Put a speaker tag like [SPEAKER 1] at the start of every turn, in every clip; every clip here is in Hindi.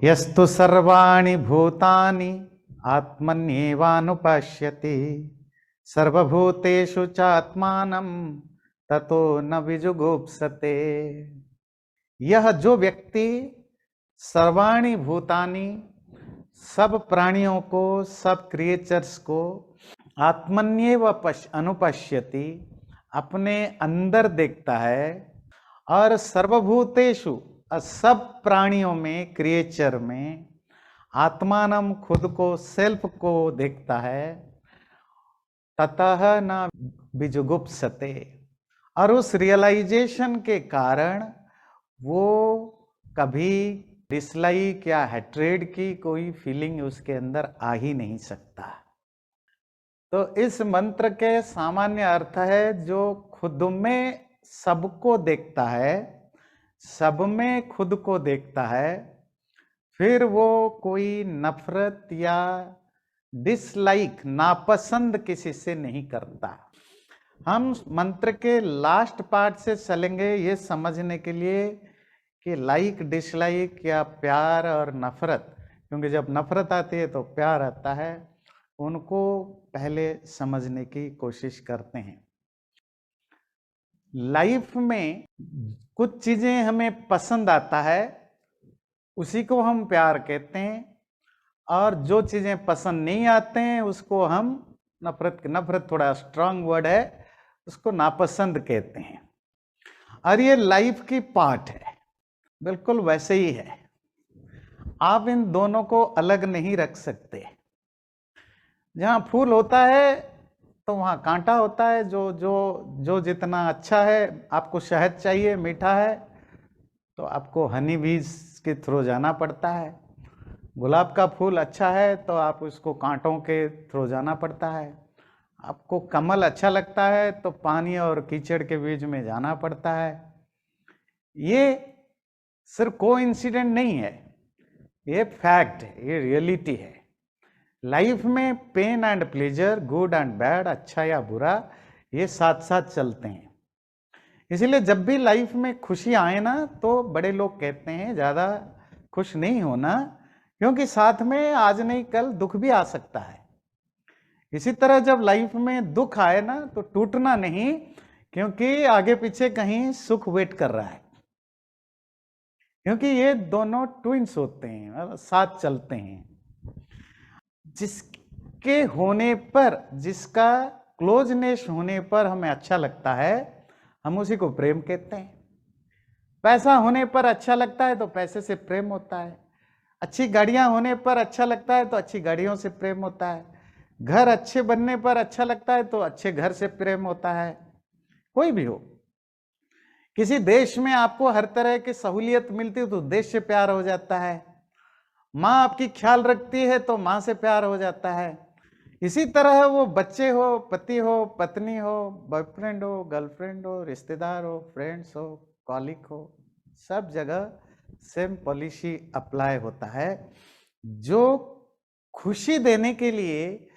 [SPEAKER 1] यस्तु सर्वाणि भूतानि आत्मन्येवानुपश्यति सर्वभूतेषु चात्मानं ततो न विजुगुप्सते। यह जो व्यक्ति सर्वाणि भूतानि सब प्राणियों को, सब क्रिएचर्स को आत्मन्येव अनुपश्यति अपने अंदर देखता है, और सर्वभूतेषु सब प्राणियों में, क्रिएचर में आत्मानम खुद को, सेल्फ को देखता है, ततः न विजुगुप्सते, और उस रियलाइजेशन के कारण वो कभी डिसलाइक या हेट्रेड की कोई फीलिंग उसके अंदर आ ही नहीं सकता। तो इस मंत्र के सामान्य अर्थ है जो खुद में सबको देखता है, सब में खुद को देखता है, फिर वो कोई नफरत या डिसलाइक, नापसंद किसी से नहीं करता। हम मंत्र के लास्ट पार्ट से चलेंगे ये समझने के लिए कि लाइक, डिसलाइक या प्यार और नफरत, क्योंकि जब नफरत आती है तो प्यार आता है, उनको पहले समझने की कोशिश करते हैं। लाइफ में कुछ चीजें हमें पसंद आता है, उसी को हम प्यार कहते हैं, और जो चीजें पसंद नहीं आते हैं उसको हम नफरत थोड़ा स्ट्रांग वर्ड है, उसको नापसंद कहते हैं। और ये लाइफ की पार्ट है, बिल्कुल वैसे ही है। आप इन दोनों को अलग नहीं रख सकते। जहां फूल होता है तो वहां कांटा होता है। जो जो जो जितना अच्छा है, आपको शहद चाहिए, मीठा है, तो आपको हनी बीज के थ्रू जाना पड़ता है। गुलाब का फूल अच्छा है तो आप उसको कांटों के थ्रू जाना पड़ता है। आपको कमल अच्छा लगता है तो पानी और कीचड़ के बीच में जाना पड़ता है। ये सिर्फ कोइंसिडेंट नहीं है, ये फैक्ट है, ये रियलिटी है। लाइफ में pain and pleasure, good and bad, अच्छा या बुरा, ये साथ साथ चलते हैं। इसलिए जब भी लाइफ में खुशी आए ना, तो बड़े लोग कहते हैं ज्यादा खुश नहीं होना, क्योंकि साथ में आज नहीं कल दुख भी आ सकता है। इसी तरह जब लाइफ में दुख आए ना, तो टूटना नहीं, क्योंकि आगे पीछे कहीं सुख वेट कर रहा है। क्योंकि ये दोनों ट्विंस होते हैं, साथ चलते हैं। जिसके होने पर, जिसका क्लोजनेस होने पर हमें अच्छा लगता है, हम उसी को प्रेम कहते हैं। पैसा होने पर अच्छा लगता है तो पैसे से प्रेम होता है। अच्छी गाड़ियां होने पर अच्छा लगता है तो अच्छी गाड़ियों से प्रेम होता है। घर अच्छे बनने पर अच्छा लगता है तो अच्छे घर से प्रेम होता है। कोई भी हो, किसी देश में आपको हर तरह की सहूलियत मिलती है तो देश से प्यार हो जाता है। माँ आपकी ख्याल रखती है तो माँ से प्यार हो जाता है। इसी तरह वो बच्चे हो, पति हो, पत्नी हो, बॉयफ्रेंड हो, गर्लफ्रेंड हो, रिश्तेदार हो, फ्रेंड्स हो, कॉलीग हो, सब जगह सेम पॉलिसी अप्लाई होता है। जो खुशी देने के लिए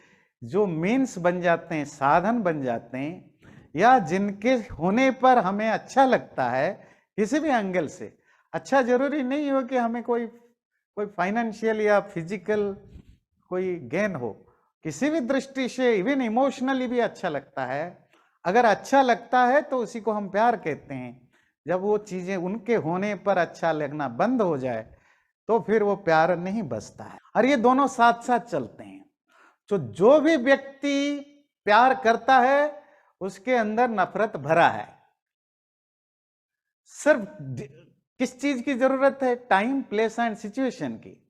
[SPEAKER 1] जो मीन्स बन जाते हैं, साधन बन जाते हैं, या जिनके होने पर हमें अच्छा लगता है, किसी भी एंगल से, अच्छा जरूरी नहीं हो कि हमें कोई फाइनेंशियल या फिजिकल कोई गेन हो, किसी भी दृष्टि से, इवन इमोशनली भी अच्छा लगता है। अगर अच्छा लगता है तो उसी को हम प्यार कहते हैं। जब वो चीजें उनके होने पर अच्छा लगना बंद हो जाए तो फिर वो प्यार नहीं बचता है। और ये दोनों साथ साथ चलते हैं। तो जो भी व्यक्ति प्यार करता है उसके अंदर नफरत भरा है। सिर्फ किस चीज की जरूरत है? टाइम, प्लेस एंड सिचुएशन की।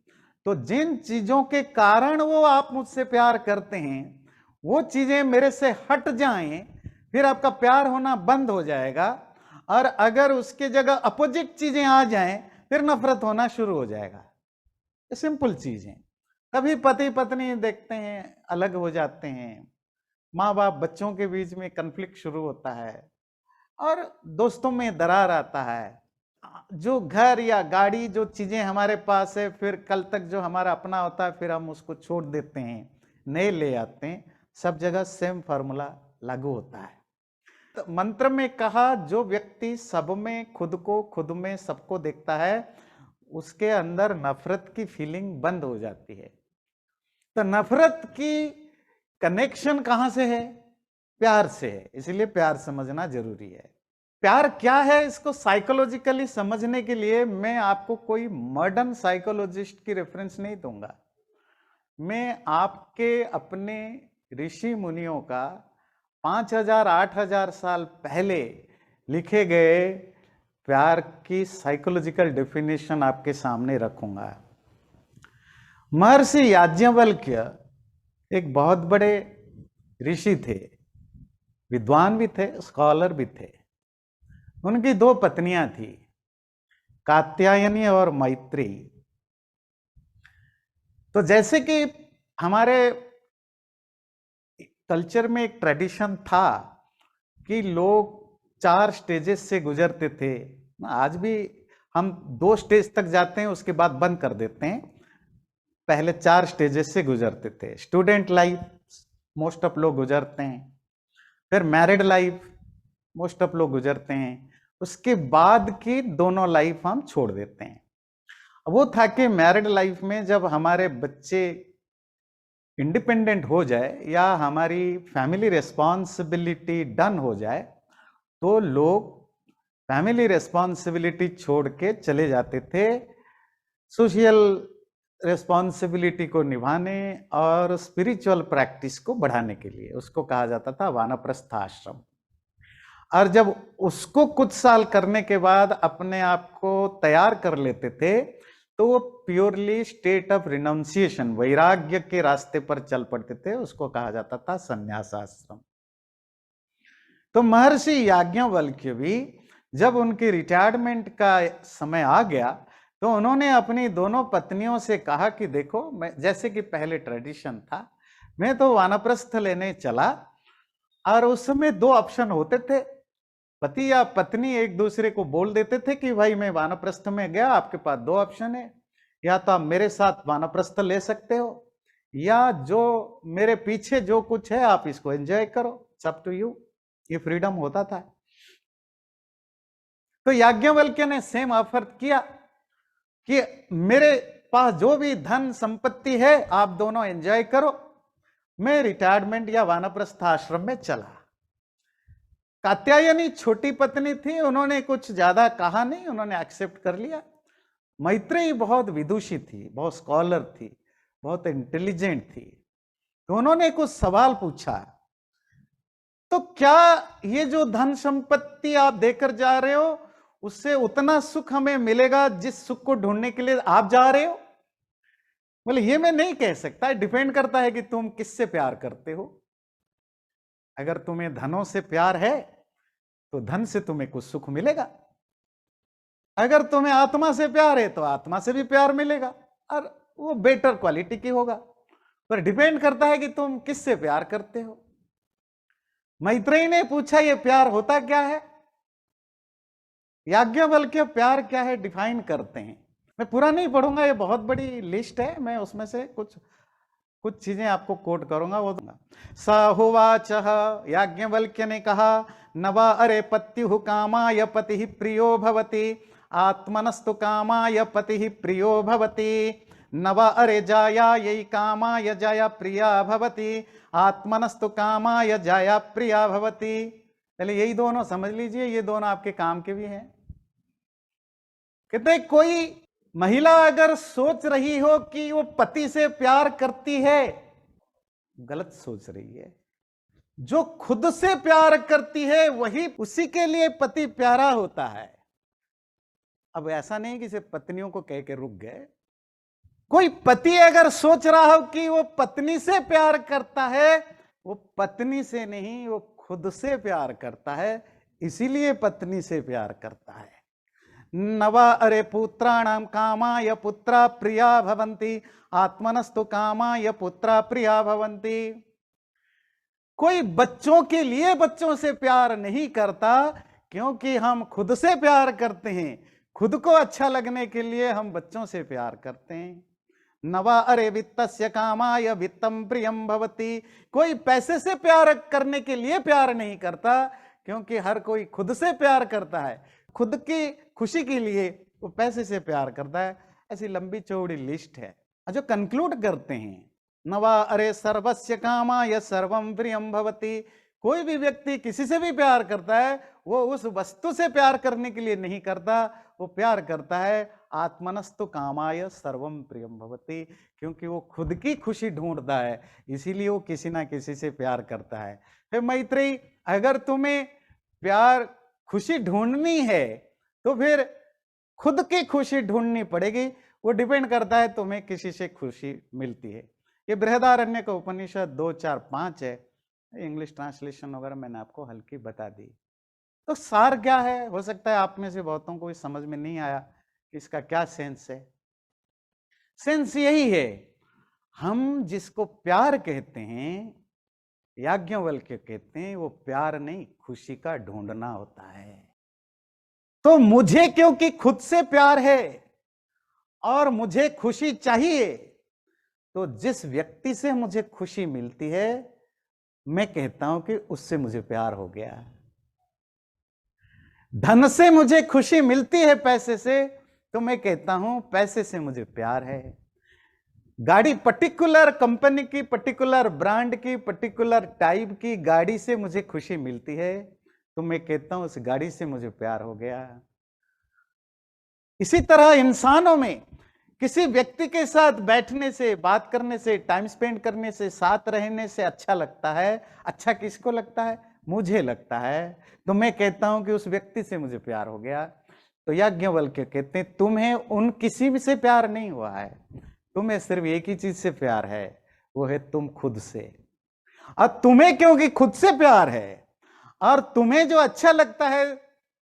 [SPEAKER 1] तो जिन चीजों के कारण वो आप मुझसे प्यार करते हैं, वो चीजें मेरे से हट जाएं, फिर आपका प्यार होना बंद हो जाएगा। और अगर उसके जगह अपोजिट चीजें आ जाएं, फिर नफरत होना शुरू हो जाएगा। ये सिंपल चीज है। कभी पति पत्नी देखते हैं अलग हो जाते हैं, माँ बाप बच्चों के बीच में कन्फ्लिक्ट शुरू होता है, और दोस्तों में दरार आता है। जो घर या गाड़ी, जो चीजें हमारे पास है, फिर कल तक जो हमारा अपना होता है, फिर हम उसको छोड़ देते हैं, नए ले आते हैं। सब जगह सेम फॉर्मूला लागू होता है। तो मंत्र में कहा, जो व्यक्ति सब में खुद को, खुद में सबको देखता है, उसके अंदर नफरत की फीलिंग बंद हो जाती है। तो नफरत की कनेक्शन कहां से है? प्यार से है। इसलिए प्यार समझना जरूरी है। प्यार क्या है इसको साइकोलॉजिकली समझने के लिए मैं आपको कोई मॉडर्न साइकोलॉजिस्ट की रेफरेंस नहीं दूंगा। मैं आपके अपने ऋषि मुनियों का 5000 8000 साल पहले लिखे गए प्यार की साइकोलॉजिकल डेफिनेशन आपके सामने रखूंगा। महर्षि याज्ञवल्क्य एक बहुत बड़े ऋषि थे, विद्वान भी थे, स्कॉलर भी थे। उनकी दो पत्नियां थी, कात्यायनी और मैत्री। तो जैसे कि हमारे कल्चर में एक ट्रेडिशन था कि लोग 4 स्टेजेस से गुजरते थे, आज भी हम 2 स्टेज तक जाते हैं उसके बाद बंद कर देते हैं। पहले 4 स्टेजेस से गुजरते थे। स्टूडेंट लाइफ मोस्ट ऑफ लोग गुजरते हैं, फिर मैरिड लाइफ मोस्ट ऑफ लोग गुजरते हैं, उसके बाद की दोनों लाइफ हम छोड़ देते हैं। वो था कि मैरिड लाइफ में जब हमारे बच्चे इंडिपेंडेंट हो जाए या हमारी फैमिली रिस्पॉन्सिबिलिटी डन हो जाए तो लोग फैमिली रिस्पॉन्सिबिलिटी छोड़ के चले जाते थे सोशल रिस्पॉन्सिबिलिटी को निभाने और स्पिरिचुअल प्रैक्टिस को बढ़ाने के लिए। उसको कहा जाता था वानप्रस्थ आश्रम। और जब उसको कुछ साल करने के बाद अपने आप को तैयार कर लेते थे तो वो प्योरली स्टेट ऑफ रिनाउंसिएशन, वैराग्य के रास्ते पर चल पड़ते थे। उसको कहा जाता था संन्यास आश्रम। तो महर्षि याज्ञवल्क्य भी जब उनकी रिटायरमेंट का समय आ गया तो उन्होंने अपनी दोनों पत्नियों से कहा कि देखो, मैं जैसे कि पहले ट्रेडिशन था, मैं तो वानप्रस्थ लेने चला और उस समय 2 ऑप्शन होते थे। पति या पत्नी एक दूसरे को बोल देते थे कि भाई मैं वानप्रस्थ में गया, आपके पास 2 ऑप्शन है, या तो आप मेरे साथ वानप्रस्थ ले सकते हो या जो मेरे पीछे जो कुछ है आप इसको एंजॉय करो, अप टू यू। ये फ्रीडम होता था। तो याज्ञवल्क्य ने सेम ऑफर किया कि मेरे पास जो भी धन संपत्ति है आप दोनों एंजॉय करो, मैं रिटायरमेंट या वानप्रस्थ आश्रम में चला। कात्यायनी छोटी पत्नी थी, उन्होंने कुछ ज्यादा कहा नहीं, उन्होंने एक्सेप्ट कर लिया। मैत्रेयी बहुत विदुषी थी, बहुत स्कॉलर थी, बहुत इंटेलिजेंट थी। तो उन्होंने कुछ सवाल पूछा, तो क्या ये जो धन संपत्ति आप देकर जा रहे हो उससे उतना सुख हमें मिलेगा जिस सुख को ढूंढने के लिए आप जा रहे हो? बोले ये मैं नहीं कह सकता, डिपेंड करता है कि तुम किससे प्यार करते हो। अगर तुम्हें धनों से प्यार है तो धन से तुम्हें कुछ सुख मिलेगा, अगर तुम्हें आत्मा से प्यार है तो आत्मा से भी प्यार मिलेगा और वो बेटर क्वालिटी की होगा। पर डिपेंड करता है कि तुम किससे प्यार करते हो। मैत्रेयी ने पूछा ये प्यार होता क्या है? याज्ञवल्क्य प्यार क्या है डिफाइन करते हैं। मैं पूरा नहीं पढ़ूंगा, ये बहुत बड़ी लिस्ट है, मैं उसमें से कुछ चीजें आपको कोट करूंगा, वो दूंगा। साहुवाच, याज्ञवल्क्य ने कहा, नवा अरे पत्युः कामाय पतिः प्रियो भवति, आत्मनस्तु कामाय पतिः प्रियो भवति। नवा अरे जायायै कामाय जाया प्रिया भवति, आत्मनस्तु कामाय जाया प्रिया भवति। पहले यही दोनों समझ लीजिए, ये दोनों आपके काम के भी हैं। कहते कोई महिला अगर सोच रही हो कि वो पति से प्यार करती है, गलत सोच रही है। जो खुद से प्यार करती है वही उसी के लिए पति प्यारा होता है। अब ऐसा नहीं कि सिर्फ पत्नियों को कह के रुक गए। कोई पति अगर सोच रहा हो कि वो पत्नी से प्यार करता है, वो पत्नी से नहीं, वो खुद से प्यार करता है, इसीलिए पत्नी से प्यार करता है। नवा अरे पुत्राणाम कामाय पुत्रा प्रिया भवन्ति, आत्मनस्तु कामाय पुत्रा प्रिया भवन्ति। कोई बच्चों के लिए बच्चों से प्यार नहीं करता, क्योंकि हम खुद से प्यार करते हैं। खुद को अच्छा लगने के लिए हम बच्चों से प्यार करते हैं। नवा अरे वित्तस्य कामाय वित्तम प्रियम भवति। कोई पैसे से प्यार करने के लिए प्यार नहीं करता, क्योंकि हर कोई खुद से प्यार करता है। खुद की खुशी के लिए वो पैसे से प्यार करता है। ऐसी लंबी चौड़ी लिस्ट है। जो कंक्लूड करते हैं, नवा अरे सर्वस्य कामाय सर्वं प्रियं भवति। कोई भी व्यक्ति किसी से भी प्यार करता है, वो उस वस्तु से प्यार करने के लिए नहीं करता, वो प्यार करता है आत्मनस्तु कामाय सर्वं प्रियं भवति, क्योंकि वो खुद की खुशी ढूंढता है, इसीलिए वो किसी ना किसी से प्यार करता है। फिर मैत्रेयी, अगर तुम्हें प्यार खुशी ढूंढनी है तो फिर खुद की खुशी ढूंढनी पड़ेगी। वो डिपेंड करता है तुम्हें किसी से खुशी मिलती है। ये बृहदारण्यक का उपनिषद 2-4-5 है। इंग्लिश ट्रांसलेशन वगैरह मैंने आपको हल्की बता दी। तो सार क्या है? हो सकता है आप में से बहुतों को इस समझ में नहीं आया कि इसका क्या सेंस है। सेंस यही है, हम जिसको प्यार कहते हैं, याज्ञवल्क्य कहते हैं, वो प्यार नहीं, खुशी का ढूंढना होता है। तो मुझे क्योंकि खुद से प्यार है और मुझे खुशी चाहिए, तो जिस व्यक्ति से मुझे खुशी मिलती है, मैं कहता हूं कि उससे मुझे प्यार हो गया। धन से मुझे खुशी मिलती है, पैसे से, तो मैं कहता हूं पैसे से मुझे प्यार है। गाड़ी पर्टिकुलर कंपनी की, पर्टिकुलर ब्रांड की, पर्टिकुलर टाइप की गाड़ी से मुझे खुशी मिलती है, तो मैं कहता हूं उस गाड़ी से मुझे प्यार हो गया। इसी तरह इंसानों में किसी व्यक्ति के साथ बैठने से, बात करने से, टाइम स्पेंड करने से, साथ रहने से अच्छा लगता है। अच्छा किसको लगता है? मुझे लगता है। तो मैं कहता हूं कि उस व्यक्ति से मुझे प्यार हो गया। तो याज्ञवल्क्य कहते हैं तुम्हें उन किसी भी से प्यार नहीं हुआ है, तुम्हें सिर्फ एक ही चीज से प्यार है, वो है तुम खुद से। और तुम्हें क्योंकि खुद से प्यार है और तुम्हें जो अच्छा लगता है,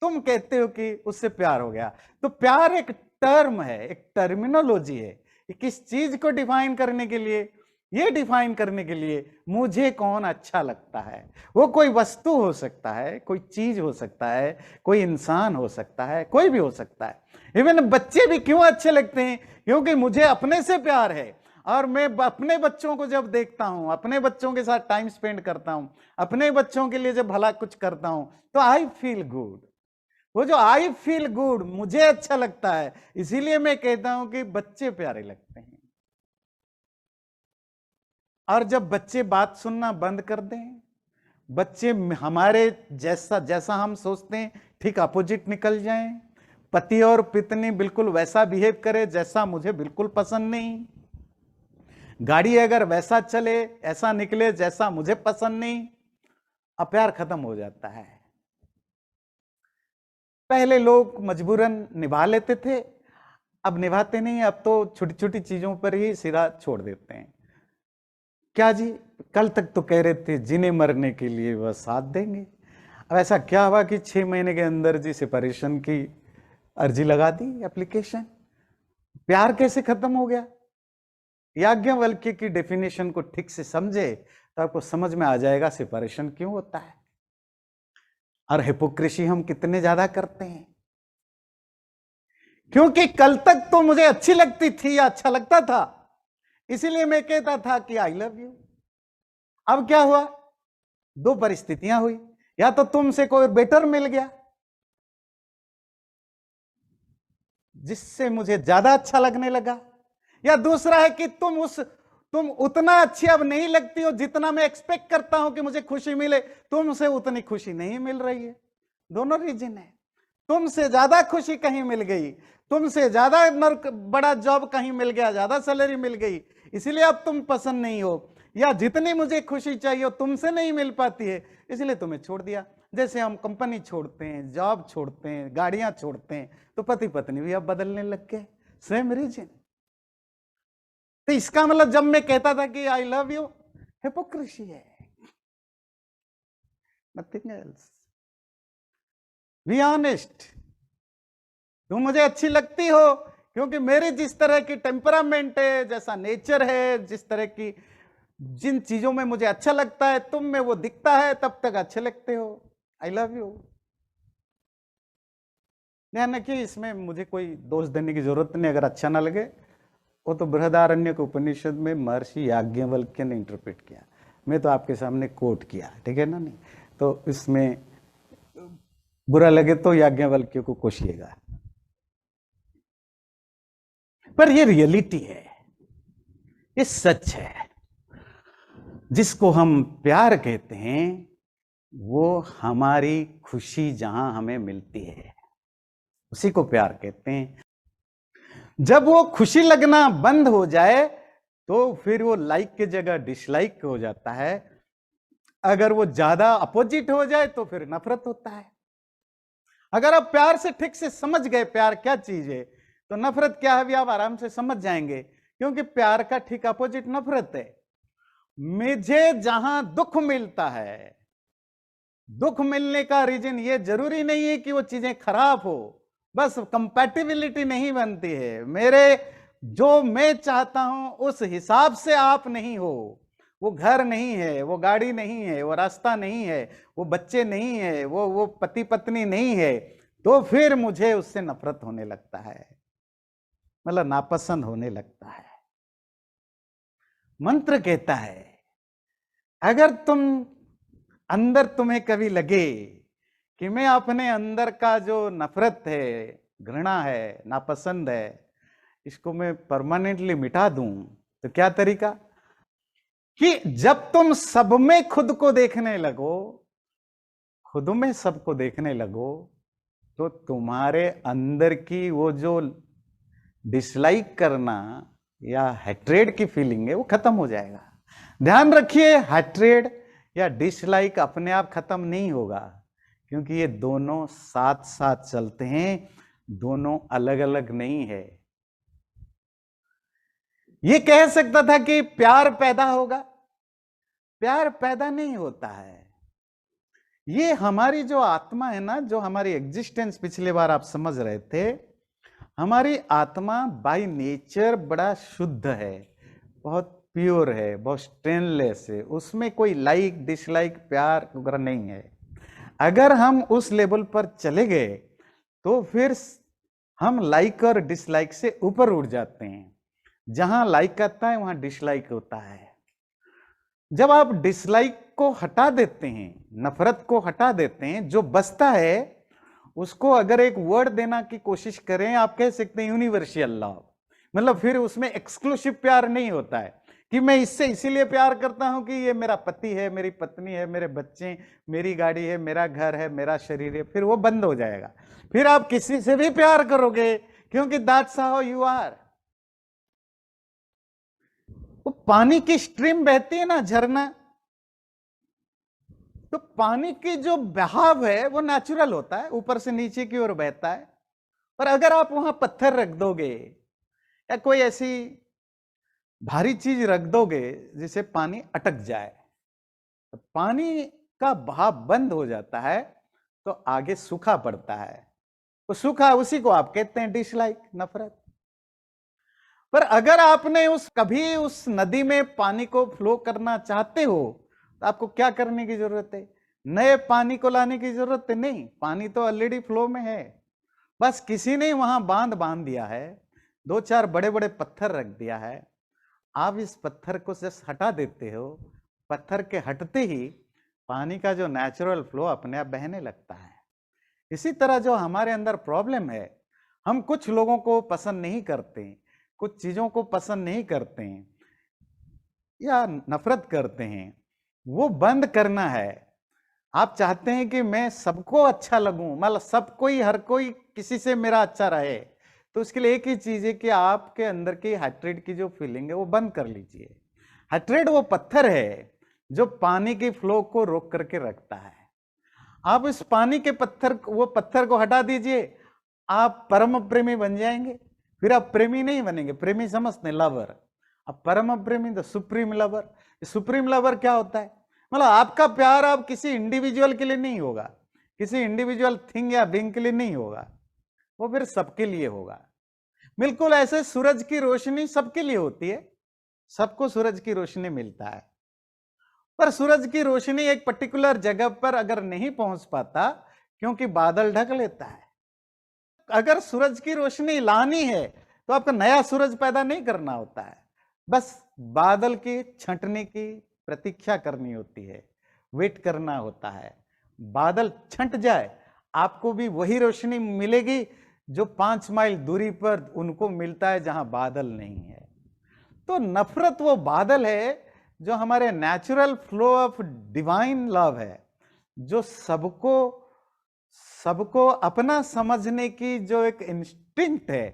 [SPEAKER 1] तुम कहते हो कि उससे प्यार हो गया। तो प्यार एक टर्म है, एक टर्मिनोलॉजी है, किस चीज को डिफाइन करने के लिए, ये डिफाइन करने के लिए मुझे कौन अच्छा लगता है। वो कोई वस्तु हो सकता है, कोई चीज हो सकता है, कोई इंसान हो सकता है, कोई भी हो सकता है। इवन बच्चे भी क्यों अच्छे लगते हैं? क्योंकि मुझे अपने से प्यार है और मैं अपने बच्चों को जब देखता हूं, अपने बच्चों के साथ टाइम स्पेंड करता हूं, अपने बच्चों के लिए जब भला कुछ करता हूं, तो आई फील गुड। वो जो आई फील गुड, मुझे अच्छा लगता है, इसीलिए मैं कहता हूं कि बच्चे प्यारे लगते हैं। और जब बच्चे बात सुनना बंद कर दें, बच्चे हमारे जैसा हम सोचते हैं ठीक अपोजिट निकल जाएं, पति और पत्नी बिल्कुल वैसा बिहेव करे जैसा मुझे बिल्कुल पसंद नहीं, गाड़ी अगर वैसा चले, ऐसा निकले जैसा मुझे पसंद नहीं, अब प्यार खत्म हो जाता है। पहले लोग मजबूरन निभा लेते थे, अब निभाते नहीं, अब तो छोटी छोटी चीजों पर ही सिरा छोड़ देते हैं। क्या जी, कल तक तो कह रहे थे जीने मरने के लिए वह साथ देंगे, अब ऐसा क्या हुआ कि 6 महीने के अंदर जी सेपरेशन की अर्जी लगा दी, एप्लीकेशन। प्यार कैसे खत्म हो गया? याज्ञवल्क्य की डेफिनेशन को ठीक से समझे तो आपको समझ में आ जाएगा सेपरेशन क्यों होता है और हिपोक्रेसी हम कितने ज्यादा करते हैं। क्योंकि कल तक तो मुझे अच्छी लगती थी या अच्छा लगता था, इसीलिए मैं कहता था कि आई लव यू। अब क्या हुआ? 2 परिस्थितियां हुई, या तो तुमसे कोई बेटर मिल गया जिससे मुझे ज्यादा अच्छा लगने लगा, या दूसरा है कि तुम उतना अच्छी अब नहीं लगती हो जितना मैं एक्सपेक्ट करता हूं कि मुझे खुशी मिले, तुमसे उतनी खुशी नहीं मिल रही है। दोनों रीजन है। तुमसे ज्यादा खुशी कहीं मिल गई, तुमसे ज्यादा बड़ा जॉब कहीं मिल गया, ज्यादा सैलरी मिल गई, इसलिए अब तुम पसंद नहीं हो, या जितनी मुझे खुशी चाहिए तुमसे नहीं मिल पाती है, इसलिए तुम्हें छोड़ दिया। जैसे हम कंपनी छोड़ते हैं, जॉब छोड़ते हैं, गाड़ियां छोड़ते हैं, तो पति पत्नी भी अब बदलने लग गए, सेम रीजन। तो इसका मतलब जब मैं कहता था कि आई लव यू, हिपोक्रेसी है, नथिंग एल्स। Be honest. तुम मुझे अच्छी लगती हो क्योंकि मेरी जिस तरह की टेम्परामेंट है, जैसा नेचर है, जिस तरह की जिन चीजों में मुझे अच्छा लगता है तुम में वो दिखता है, तब तक अच्छे लगते हो। I love you. ध्यान रखिए, इसमें मुझे कोई दोष देने की जरूरत नहीं। अगर अच्छा ना लगे, वो तो बृहदारण्यक उपनिषद में महर्षि याज्ञवल्क्य ने इंटरप्रेट किया, मैं तो आपके सामने कोट किया, ठीक है ना। नहीं तो इसमें बुरा लगे तो याज्ञवल्क्य को कोशिएगा। पर ये रियलिटी है, ये सच है। जिसको हम प्यार कहते हैं वो हमारी खुशी जहां हमें मिलती है उसी को प्यार कहते हैं। जब वो खुशी लगना बंद हो जाए तो फिर वो लाइक की जगह डिसलाइक हो जाता है। अगर वो ज्यादा अपोजिट हो जाए तो फिर नफरत होता है। अगर आप प्यार से ठीक से समझ गए प्यार क्या चीज है तो नफरत क्या है भी आप आराम से समझ जाएंगे, क्योंकि प्यार का ठीक अपोजिट नफरत है। मुझे जहां दुख मिलता है, दुख मिलने का रीजन ये जरूरी नहीं है कि वो चीजें खराब हो, बस कंपैटिबिलिटी नहीं बनती है। मेरे जो मैं चाहता हूं उस हिसाब से आप नहीं हो। वो घर नहीं है, वो गाड़ी नहीं है, वो रास्ता नहीं है, वो बच्चे नहीं है, वो पति पत्नी नहीं है, तो फिर मुझे उससे नफरत होने लगता है, मतलब नापसंद होने लगता है। मंत्र कहता है अगर तुम अंदर तुम्हें कभी लगे कि मैं अपने अंदर का जो नफरत है, घृणा है, नापसंद है, इसको मैं परमानेंटली मिटा दूं, तो क्या तरीका कि जब तुम सब में खुद को देखने लगो, खुद में सबको देखने लगो, तो तुम्हारे अंदर की वो जो डिसलाइक करना या हेट्रेड की फीलिंग है वो खत्म हो जाएगा। ध्यान रखिए, हेट्रेड या डिसलाइक अपने आप खत्म नहीं होगा, क्योंकि ये दोनों साथ साथ चलते हैं, दोनों अलग अलग नहीं है। ये कह सकता था कि प्यार पैदा होगा, प्यार पैदा नहीं होता है। ये हमारी जो आत्मा है ना, जो हमारी एग्जिस्टेंस पिछले बार आप समझ रहे थे, हमारी आत्मा बाय नेचर बड़ा शुद्ध है, बहुत प्योर है, बहुत स्टेनलेस है, उसमें कोई लाइक डिसलाइक प्यार वगैरह नहीं है। अगर हम उस लेवल पर चले गए तो फिर हम लाइक और डिसलाइक से ऊपर उठ जाते हैं। जहां लाइक आता है वहां डिसलाइक होता है। जब आप डिसलाइक को हटा देते हैं, नफरत को हटा देते हैं, जो बचता है उसको अगर एक वर्ड देना की कोशिश करें, आप कह सकते हैं यूनिवर्सल लव। मतलब फिर उसमें एक्सक्लूसिव प्यार नहीं होता है कि मैं इससे इसीलिए प्यार करता हूं कि ये मेरा पति है, मेरी पत्नी है, मेरे बच्चे, मेरी गाड़ी है, मेरा घर है, मेरा शरीर है, फिर वो बंद हो जाएगा। फिर आप किसी से भी प्यार करोगे, क्योंकि दैट्स हाउ यू आर। वो पानी की स्ट्रीम बहती है ना, झरना, तो पानी की जो बहाव है वो नेचुरल होता है, ऊपर से नीचे की ओर बहता है। पर अगर आप वहां पत्थर रख दोगे या कोई ऐसी भारी चीज रख दोगे जिसे पानी अटक जाए, तो पानी का बहाव बंद हो जाता है, तो आगे सूखा पड़ता है। तो सूखा उसी को आप कहते हैं डिसलाइक, नफरत। पर अगर आपने कभी उस नदी में पानी को फ्लो करना चाहते हो तो आपको क्या करने की जरूरत है? नए पानी को लाने की जरूरत नहीं, पानी तो ऑलरेडी फ्लो में है। बस किसी ने वहां बांध दिया है, दो चार बड़े बड़े पत्थर रख दिया है, आप इस पत्थर को जस्ट हटा देते हो, पत्थर के हटते ही पानी का जो नेचुरल फ्लो अपने आप बहने लगता है। इसी तरह जो हमारे अंदर प्रॉब्लम है, हम कुछ लोगों को पसंद नहीं करते, कुछ चीजों को पसंद नहीं करते हैं या नफरत करते हैं, वो बंद करना है। आप चाहते हैं कि मैं सबको अच्छा लगूं, मतलब सब कोई, हर कोई किसी से मेरा अच्छा रहे, तो उसके लिए एक ही चीज है कि आपके अंदर की हेट्रेड की जो फीलिंग है वो बंद कर लीजिए। हेट्रेड वो पत्थर है जो पानी की फ्लो को रोक करके रखता है। आप इस पानी के वो पत्थर को हटा दीजिए, आप परम प्रेमी बन जाएंगे। फिर आप प्रेमी नहीं बनेंगे, प्रेमी समझते लवर, अब परम प्रेमी the supreme lover. Supreme lover क्या होता है? मतलब आपका प्यार आप किसी इंडिविजुअल के लिए नहीं होगा, किसी इंडिविजुअल थिंग या बीइंग के लिए नहीं होगा, वो फिर सबके लिए होगा। बिल्कुल ऐसे सूरज की रोशनी सबके लिए होती है, सबको सूरज की रोशनी मिलता है, पर सूरज की रोशनी एक पर्टिकुलर जगह पर अगर नहीं पहुंच पाता, क्योंकि बादल ढक लेता है। अगर सूरज की रोशनी लानी है तो आपको नया सूरज पैदा नहीं करना होता है, बस बादल की छंटने की प्रतीक्षा करनी होती है, वेट करना होता है। बादल छंट जाए, आपको भी वही रोशनी मिलेगी जो 5 माइल दूरी पर उनको मिलता है जहां बादल नहीं है। तो नफरत वो बादल है जो हमारे natural flow of divine love है, जो सबको सबको अपना समझने की जो एक इंस्टिंक्ट है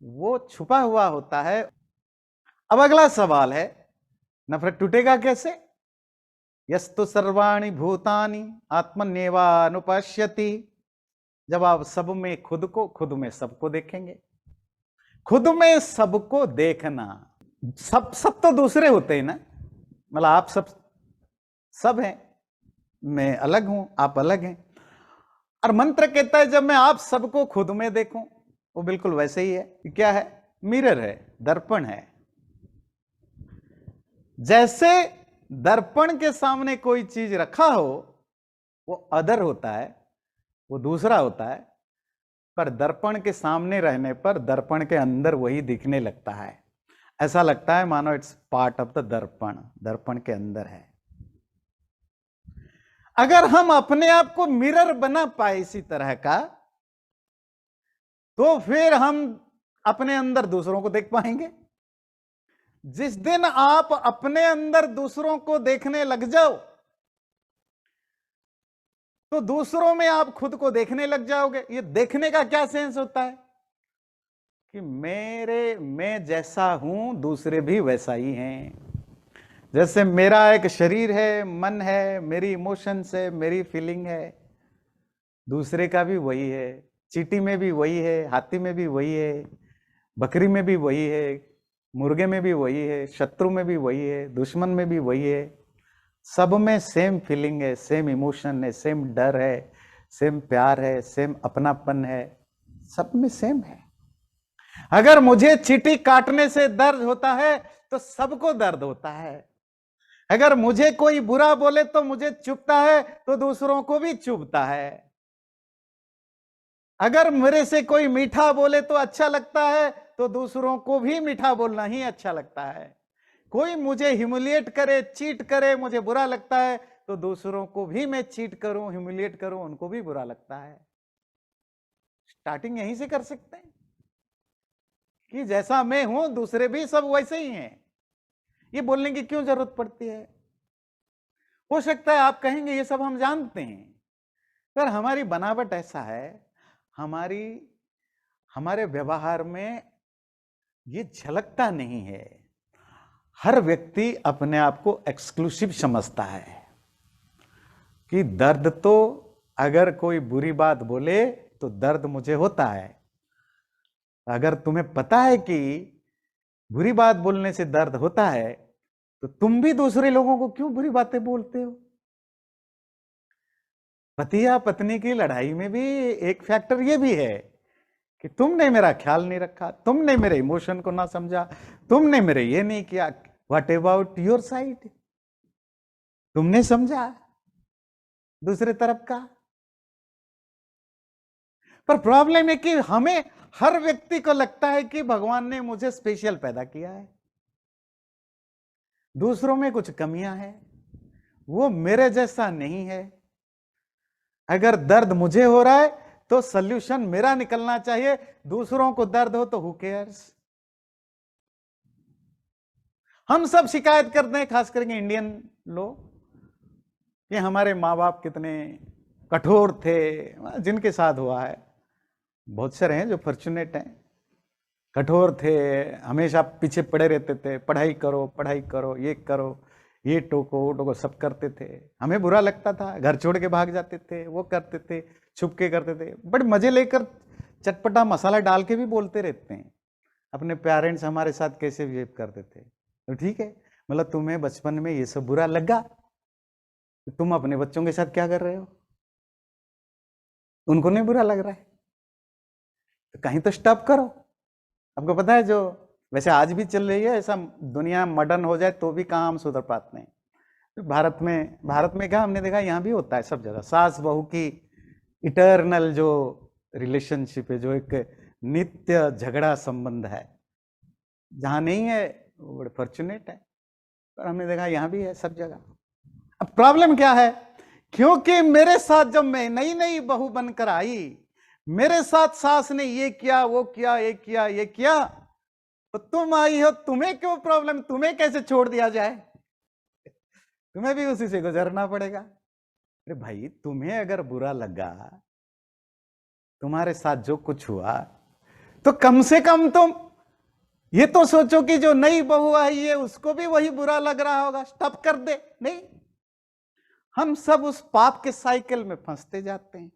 [SPEAKER 1] वो छुपा हुआ होता है। अब अगला सवाल है, नफरत टूटेगा कैसे? यस्तु सर्वाणि भूतानि आत्मन्येवानुपश्यति। जब आप सब में खुद में सबको देखेंगे। खुद में सबको देखना, सब तो दूसरे होते हैं ना, मतलब आप सब हैं, मैं अलग हूं, आप अलग हैं। और मंत्र कहता है जब मैं आप सबको खुद में देखूं, वो बिल्कुल वैसे ही है। क्या है? मिरर है, दर्पण है। जैसे दर्पण के सामने कोई चीज रखा हो वो अदर होता है, वो दूसरा होता है, पर दर्पण के सामने रहने पर दर्पण के अंदर वही दिखने लगता है। ऐसा लगता है मानो इट्स पार्ट ऑफ द दर्पण, दर्पण के अंदर है। अगर हम अपने आप को मिरर बना पाए इसी तरह का, तो फिर हम अपने अंदर दूसरों को देख पाएंगे। जिस दिन आप अपने अंदर दूसरों को देखने लग जाओ, तो दूसरों में आप खुद को देखने लग जाओगे। ये देखने का क्या सेंस होता है कि मैं जैसा हूं दूसरे भी वैसा ही हैं। जैसे मेरा एक शरीर है, मन है, मेरी इमोशंस है, मेरी फीलिंग है, दूसरे का भी वही है। चींटी में भी वही है, हाथी में भी वही है, बकरी में भी वही है, मुर्गे में भी वही है, शत्रु में भी वही है, दुश्मन में भी वही है। सब में सेम फीलिंग है, सेम इमोशन है, सेम डर है, सेम प्यार है, सेम अपनापन है, सब में सेम है। अगर मुझे चींटी काटने से दर्द होता है तो सबको दर्द होता है। अगर मुझे कोई बुरा बोले तो मुझे चुभता है, तो दूसरों को भी चुभता है। अगर मेरे से कोई मीठा बोले तो अच्छा लगता है, तो दूसरों को भी मीठा बोलना ही अच्छा लगता है। कोई मुझे ह्यूमिलिएट करे, चीट करे, मुझे बुरा लगता है, तो दूसरों को भी मैं चीट करूं, ह्यूमिलिएट करूं, उनको भी बुरा लगता है। स्टार्टिंग यहीं से कर सकते हैं कि जैसा मैं हूं दूसरे भी सब वैसे ही हैं। ये बोलने की क्यों जरूरत पड़ती है? हो सकता है आप कहेंगे ये सब हम जानते हैं, पर हमारी बनावट ऐसा है, हमारे व्यवहार में ये झलकता नहीं है। हर व्यक्ति अपने आप को एक्सक्लूसिव समझता है कि दर्द तो अगर कोई बुरी बात बोले तो दर्द मुझे होता है। अगर तुम्हें पता है कि बुरी बात बोलने से दर्द होता है, तो तुम भी दूसरे लोगों को क्यों बुरी बातें बोलते हो? पति या पत्नी की लड़ाई में भी एक फैक्टर ये भी है कि तुमने मेरा ख्याल नहीं रखा, तुमने मेरे इमोशन को ना समझा, तुमने मेरे ये नहीं किया। What about your side? तुमने समझा दूसरे तरफ का? पर प्रॉब्लम है कि हमें, हर व्यक्ति को लगता है कि भगवान ने मुझे स्पेशल पैदा किया है, दूसरों में कुछ कमियां हैं, वो मेरे जैसा नहीं है। अगर दर्द मुझे हो रहा है तो सॉल्यूशन मेरा निकलना चाहिए, दूसरों को दर्द हो तो हु केयर्स। हम सब शिकायत करते हैं, खास करके इंडियन लोग, कि हमारे माँ बाप कितने कठोर थे। जिनके साथ हुआ है, बहुत सारे हैं जो फॉर्चुनेट हैं, कठोर थे, हमेशा पीछे पड़े रहते थे, पढ़ाई करो पढ़ाई करो, ये करो, ये टोको वो टोको, सब करते थे। हमें बुरा लगता था, घर छोड़ के भाग जाते थे, वो करते थे, छुप के करते थे, बट मजे लेकर चटपटा मसाला डाल के भी बोलते रहते हैं। अपने पेरेंट्स हमारे साथ कैसे बिहेव करते थे, तो ठीक है, मतलब तुम्हें बचपन में ये सब बुरा लगा, तो तुम अपने बच्चों के साथ क्या कर रहे हो? उनको नहीं बुरा लग रहा है तो कहीं तो स्टॉप करो। आपको पता है, जो वैसे आज भी चल रही है, ऐसा दुनिया मॉडर्न हो जाए तो भी कहाँ हम सुधर पाते हैं। तो भारत में क्या हमने देखा, यहाँ भी होता है सब जगह, सास बहू की इटर्नल जो रिलेशनशिप है, जो एक नित्य झगड़ा संबंध है, जहां नहीं है वो बड़े फॉर्चुनेट है, पर हमने देखा यहाँ भी है सब जगह। अब प्रॉब्लम क्या है? क्योंकि मेरे साथ जब मैं नई नई बहू बनकर आई, मेरे साथ सास ने ये किया, वो किया, ये किया, ये किया, तो तुम आई हो, तुम्हें क्यों प्रॉब्लम, तुम्हें कैसे छोड़ दिया जाए, तुम्हें भी उसी से गुजरना पड़ेगा। अरे भाई, तुम्हें अगर बुरा लगा, तुम्हारे साथ जो कुछ हुआ, तो कम से कम तुम ये तो सोचो कि जो नई बहू आई है उसको भी वही बुरा लग रहा होगा, स्टॉप कर दे। नहीं, हम सब उस पाप के साइकिल में फंसते जाते हैं।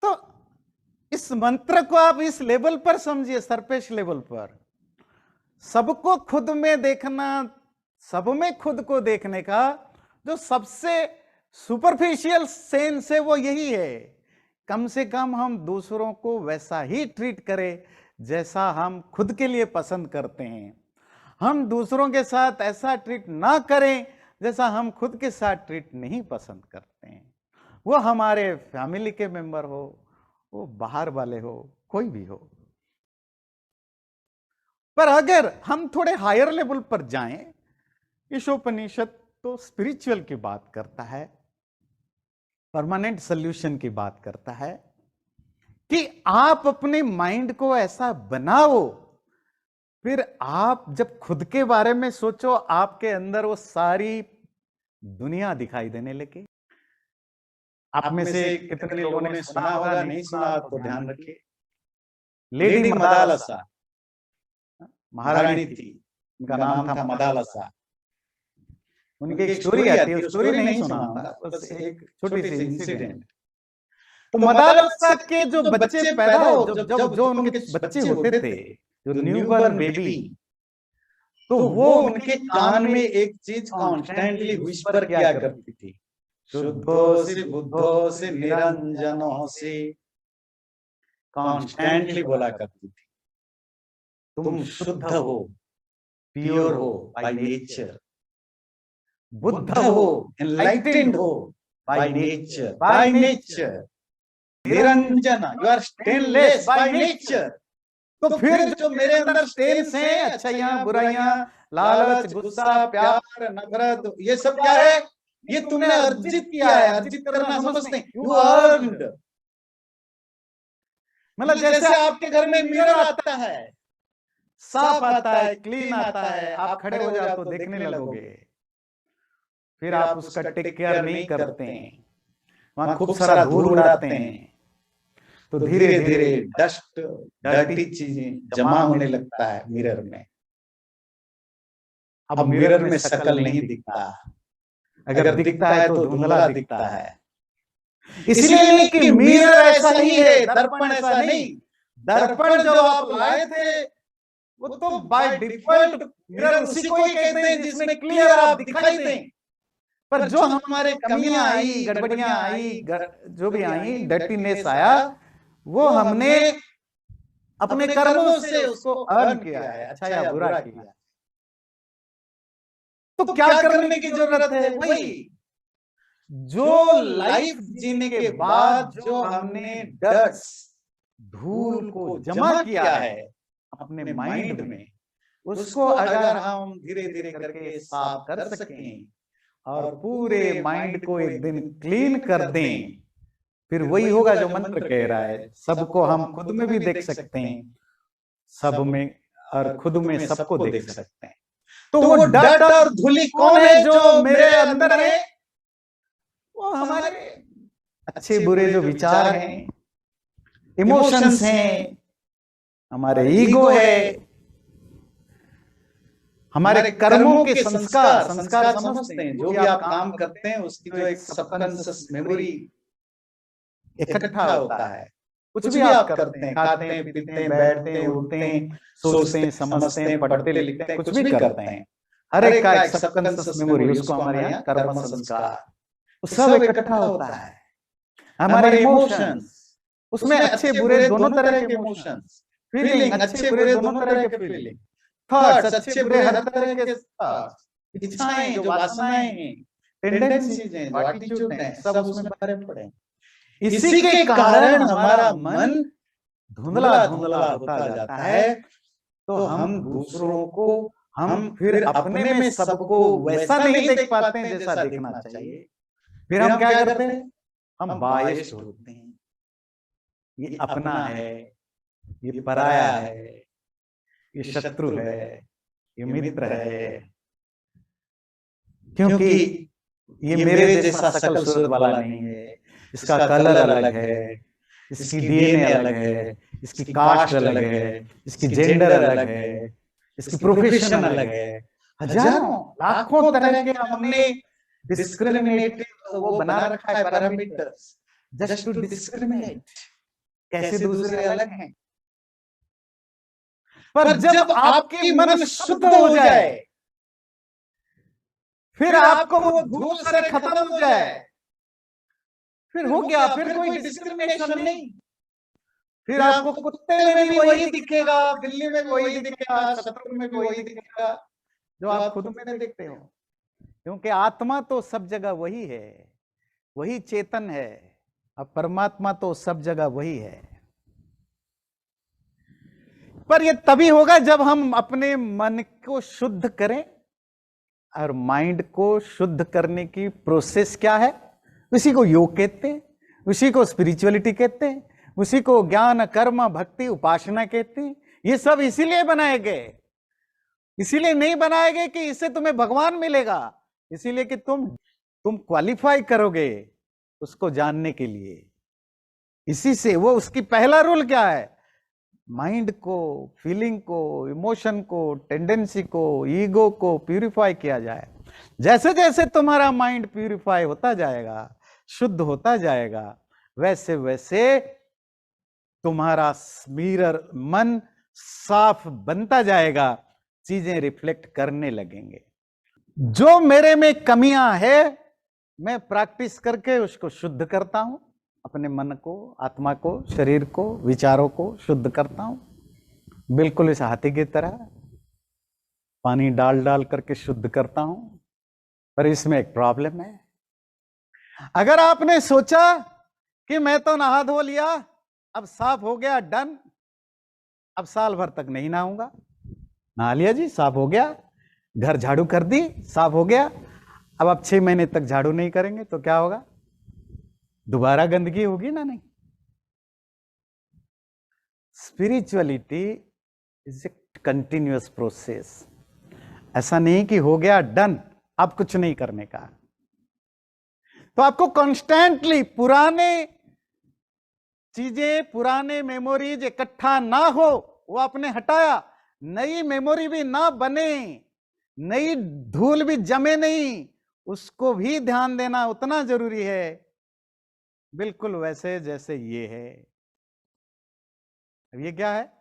[SPEAKER 1] तो इस मंत्र को आप इस लेवल पर समझिए, सरफेस लेवल पर। सबको खुद में देखना, सब में खुद को देखने का जो सबसे सुपरफिशियल सेंस है वो यही है। कम से कम हम दूसरों को वैसा ही ट्रीट करें जैसा हम खुद के लिए पसंद करते हैं। हम दूसरों के साथ ऐसा ट्रीट ना करें जैसा हम खुद के साथ ट्रीट नहीं पसंद करते हैं। वो हमारे फैमिली के मेंबर हो, वो बाहर वाले हो, कोई भी हो। पर अगर हम थोड़े हायर लेवल पर जाएं, ईशोपनिषद तो स्पिरिचुअल की बात करता है, परमानेंट सॉल्यूशन की बात करता है कि आप अपने माइंड को ऐसा बनाओ, फिर आप जब खुद के बारे में सोचो, आपके अंदर वो सारी दुनिया दिखाई देने लगे। आप में से कितने लोगों ने सुना होगा, नहीं सुना तो ध्यान रखिए। लेडी मदालसा महारानी थी, उनका नाम था मदालसा। उनकी एक स्टोरी आती है, स्टोरी नहीं सुना होगा, बस एक छोटी सी इंसिडेंट। तो मदालसा के जो बच्चे पैदा हो, जो उनके बच्चे होते थे, जो न्यूबॉर्न बेबी, तो वो उनके कान में एक चीज कॉन्स्टेंटली विस्पर किया करती थी, शुद्धो से बुद्धो से निरंजनो से, कॉन्स्टेंटली बोला करती थी, तुम शुद्ध हो, प्योर हो बाय नेचर, बुद्ध हो, एनलाइटेंड हो by nature, Niranjana, you are stainless by nature. तो फिर जो मेरे अंदर स्टेन्स हैं, अच्छाइयां, बुराइयां, लालच, गुस्सा, प्यार, नफरत, ये सब क्या है? ये तुमने अर्जित किया है। अर्जित करना समझते हैं, यू अर्नड। मतलब जैसे आपके घर में मिरर आता है, साफ आता है, क्लीन आता है, आप खड़े हो जाओ तो देखने लगोगे, फिर आप उसका टेक केयर नहीं करते हैं, वहां खूब सारा धूल उड़ाते हैं, तो धीरे धीरे डस्ट, डर्टी चीजें जमा होने लगता है मिरर में। अब मिरर में शक्ल नहीं दिखता, अगर दिखता है तो धुंधला दिखता है। इसलिए नहीं कि मिरर ऐसा ही है, दर्पण ऐसा नहीं। दर्पण जो आप लाए थे वो तो बाय डिफॉल्ट मिरर उसी को ही कहते हैं जिसमें क्लियर आप दिखाई दें। पर जो हमारे कमियां आई, गड़बड़ियां आई, जो भी आई, डर्टीनेस आया, वो हमने अपने कर्मों से उसको अर्न किया है, अच्छा या बुरा किया। तो क्या करने की जरूरत है? वही जो लाइफ जीने के बाद जो हमने डर्ट्स, धूल को जमा किया है अपने माइंड में, उसको अगर हम धीरे धीरे करके साफ कर सकें और पूरे माइंड को एक दिन क्लीन कर दें, फिर वही होगा जो मंत्र कह रहा है, सबको हम खुद में भी देख सकते हैं, सब में और खुद में सबको देख सकते हैं। तो वो डर्ट और धूली कौन है जो मेरे अंदर है? वो हमारे अच्छे बुरे जो विचार हैं, इमोशंस हैं, हमारे ईगो है, हमारे कर्मों के संस्कार। संस्कार समझते हैं, जो भी आप काम करते हैं उसकी जो एक सबकॉन्शियस मेमोरी इकट्ठा होता है। कुछ भी आप करते हैं, खाते हैं, पीते हैं, बैठते हैं, उठते हैं, सोचते हैं, समझते हैं, पढ़ते लिखते हैं, कुछ भी करते हैं, हर एक का एक सबकॉन्शियस मेमोरी, उसको हमारे यहाँ कर्म संस्कार, सब इकट्ठा होता है। हमारे इमोशंस, उसमें अच्छे बुरे दोनों तरह के इमोशंस, फीलिंग, अच्छे बुरे दोनों तरह के फीलिंग, थॉट्स, अच्छे बुरे हर तरह के थॉट्स, इच्छाएं, जो वासनाएं हैं, टेंडेंसीज हैं, जो एटीट्यूड हैं, सब उसमें भरे पड़े हैं। इसी के कारण हमारा मन धुंधला धुंधला होता जाता है। तो हम दूसरों को, हम फिर अपने में सबको वैसा नहीं देख पाते हैं जैसा देखना चाहिए। फिर हम क्या करते हैं? हम बायस्ड होते हैं, ये अपना है, ये पराया है, ये शत्रु है, ये मित्र है, क्योंकि ये मेरे जैसा सकल सूरत वाला नहीं है, इसका कलर अलग है, इसकी डीएनए अलग है, इसकी कास्ट अलग है, इसकी जेंडर अलग है, इसकी प्रोफेशन अलग है। हजारों लाखों तरह के हमने डिस्क्रिमिनेटिव वो बना रखा है पैरामीटर्स जस्ट टू डिस्क्रिमिनेट, कैसे दूसरे अलग हैं। पर जब आपके मन शुद्ध हो जाए, फिर आपको वो धूल से खत्म हो जाए, फिर हो गया, फिर कोई डिस्क्रिमिनेशन नहीं। फिर आपको कुत्ते में भी वही दिखेगा, बिल्ली में भी वही दिखेगा, शत्रु में भी वही दिखेगा जो आप खुद में नहीं देखते हो, क्योंकि आत्मा तो सब जगह वही है, वही चेतन है, अब परमात्मा तो सब जगह वही है। पर ये तभी होगा जब हम अपने मन को शुद्ध करें, और माइंड को शुद्ध करने की प्रोसेस क्या है, उसी को योग कहते हैं, उसी को स्पिरिचुअलिटी कहते हैं, उसी को ज्ञान कर्म भक्ति उपासना कहते हैं। ये सब इसीलिए बनाए गए, इसीलिए नहीं बनाए गए कि इससे तुम्हें भगवान मिलेगा, इसीलिए कि तुम क्वालिफाई करोगे उसको जानने के लिए। इसी से वो उसकी पहला रूल क्या है, माइंड को, फीलिंग को, इमोशन को, टेंडेंसी को, ईगो को प्यूरिफाई किया जाए। जैसे जैसे तुम्हारा माइंड प्यूरिफाई होता जाएगा, शुद्ध होता जाएगा, वैसे वैसे तुम्हारा मिरर मन साफ बनता जाएगा, चीजें रिफ्लेक्ट करने लगेंगे। जो मेरे में कमियां है मैं प्रैक्टिस करके उसको शुद्ध करता हूं, अपने मन को, आत्मा को, शरीर को, विचारों को शुद्ध करता हूं, बिल्कुल इस हाथी की तरह पानी डाल डाल करके शुद्ध करता हूं। पर इसमें एक प्रॉब्लम है, अगर आपने सोचा कि मैं तो नहा धो लिया, अब साफ हो गया, डन, अब साल भर तक नहीं नहाऊंगा, नहा लिया जी, साफ हो गया, घर झाड़ू कर दी, साफ हो गया, अब आप 6 महीने तक झाड़ू नहीं करेंगे तो क्या होगा, दोबारा गंदगी होगी ना। नहीं, spirituality is a continuous process, ऐसा नहीं कि हो गया डन अब कुछ नहीं करने का। तो आपको कॉन्स्टेंटली पुराने चीजें, पुराने मेमोरीज इकट्ठा ना हो, वो आपने हटाया, नई मेमोरी भी ना बने, नई धूल भी जमे नहीं, उसको भी ध्यान देना उतना जरूरी है, बिल्कुल वैसे जैसे ये है। अब ये क्या है,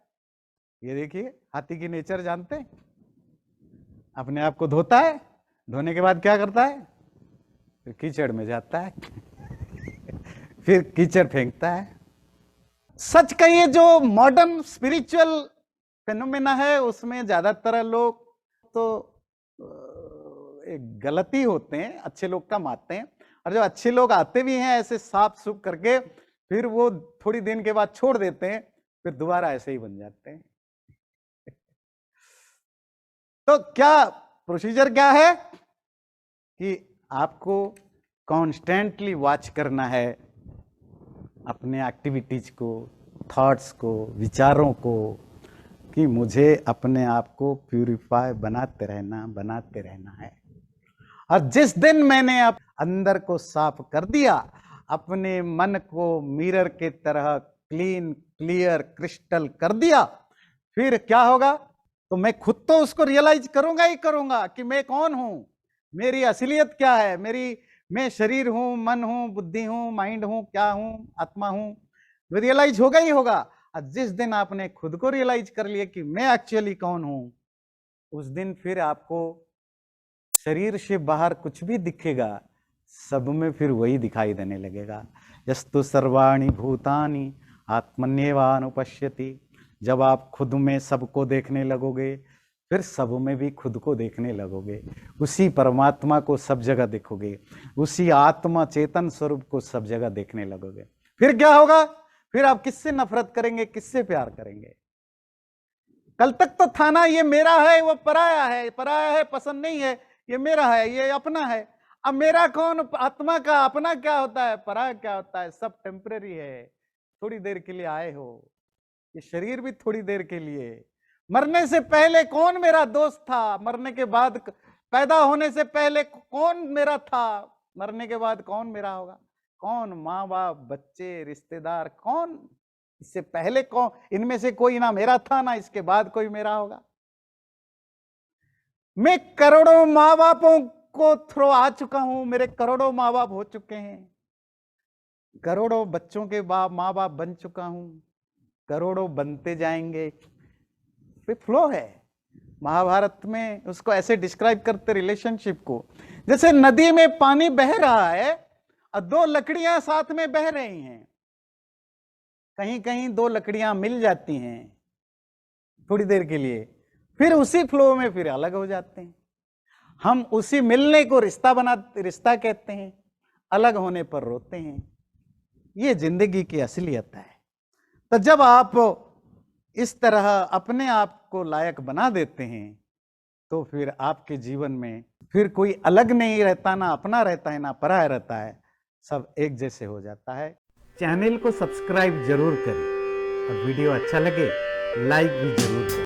[SPEAKER 1] ये देखिए, हाथी की नेचर जानते हैं, अपने आप को धोता है, धोने के बाद क्या करता है, फिर कीचड़ में जाता है फिर कीचड़ फेंकता है। सच कहिए, जो मॉडर्न स्पिरिचुअल फेनोमेना है उसमें ज्यादातर लोग तो एक गलती होते हैं, अच्छे लोग कम आते हैं, और जो अच्छे लोग आते भी हैं ऐसे साफ सुफ करके, फिर वो थोड़ी दिन के बाद छोड़ देते हैं, फिर दोबारा ऐसे ही बन जाते हैं तो क्या प्रोसीजर क्या है कि आपको कॉन्स्टेंटली वॉच करना है अपने एक्टिविटीज को, थॉट्स को, विचारों को, कि मुझे अपने आप को प्यूरिफाई बनाते रहना है। और जिस दिन मैंने अंदर को साफ कर दिया, अपने मन को मिरर के तरह क्लीन, क्लियर, क्रिस्टल कर दिया, फिर क्या होगा, तो मैं खुद तो उसको रियलाइज करूंगा ही करूंगा कि मैं कौन हूं, मेरी असलियत क्या है, मैं शरीर हूं, मन हूं, बुद्धि हूं, माइंड हूं, क्या हूं, आत्मा हूं, वो रियलाइज होगा ही होगा। और जिस दिन आपने खुद को रियलाइज कर लिया कि मैं एक्चुअली कौन हूं, उस दिन फिर आपको शरीर से बाहर कुछ भी दिखेगा, सब में फिर वही दिखाई देने लगेगा। यस्तु सर्वाणि भूतानि आत्मन्येवानुपश्यति। जब आप खुद में सबको देखने लगोगे, फिर सब में भी खुद को देखने लगोगे, उसी परमात्मा को सब जगह देखोगे, उसी आत्मा चेतन स्वरूप को सब जगह देखने लगोगे। फिर क्या होगा, फिर आप किससे नफरत करेंगे, किससे प्यार करेंगे। कल तक तो था ना, ये मेरा है, वो पराया है, पराया है, पसंद नहीं है, ये मेरा है, ये अपना है। अब मेरा कौन, आत्मा का अपना क्या होता है, पराया क्या होता है, सब टेम्परेरी है। थोड़ी देर के लिए आए हो, ये शरीर भी थोड़ी देर के लिए। मरने से पहले कौन मेरा दोस्त था, मरने के बाद, पैदा होने से पहले कौन मेरा था, मरने के बाद कौन मेरा होगा? कौन? माँ बाप, बच्चे, रिश्तेदार, कौन? इससे पहले कौन? इनमें से कोई ना मेरा था, ना इसके बाद कोई मेरा होगा। मैं करोड़ों माँ बापों को थ्रू आ चुका हूं, मेरे करोड़ों माँ बाप हो चुके हैं, करोड़ों बच्चों के बाप माँ बाप बन चुका हूं, करोड़ों बनते जाएंगे। फ्लो है। महाभारत में उसको ऐसे डिस्क्राइब करते रिलेशनशिप को, जैसे नदी में पानी बह रहा है और दो लकड़ियां साथ में बह रही हैं, कहीं कहीं दो लकड़ियां मिल जाती हैं थोड़ी देर के लिए, फिर उसी फ्लो में फिर अलग हो जाते हैं। हम उसी मिलने को रिश्ता कहते हैं, अलग होने पर रोते हैं। ये जिंदगी की असलियत है। तो जब आप इस तरह अपने आप को लायक बना देते हैं, तो फिर आपके जीवन में फिर कोई अलग नहीं रहता, ना अपना रहता है ना पराया रहता है, सब एक जैसे हो जाता है। चैनल को सब्सक्राइब जरूर करें और वीडियो अच्छा लगे लाइक भी जरूर करें।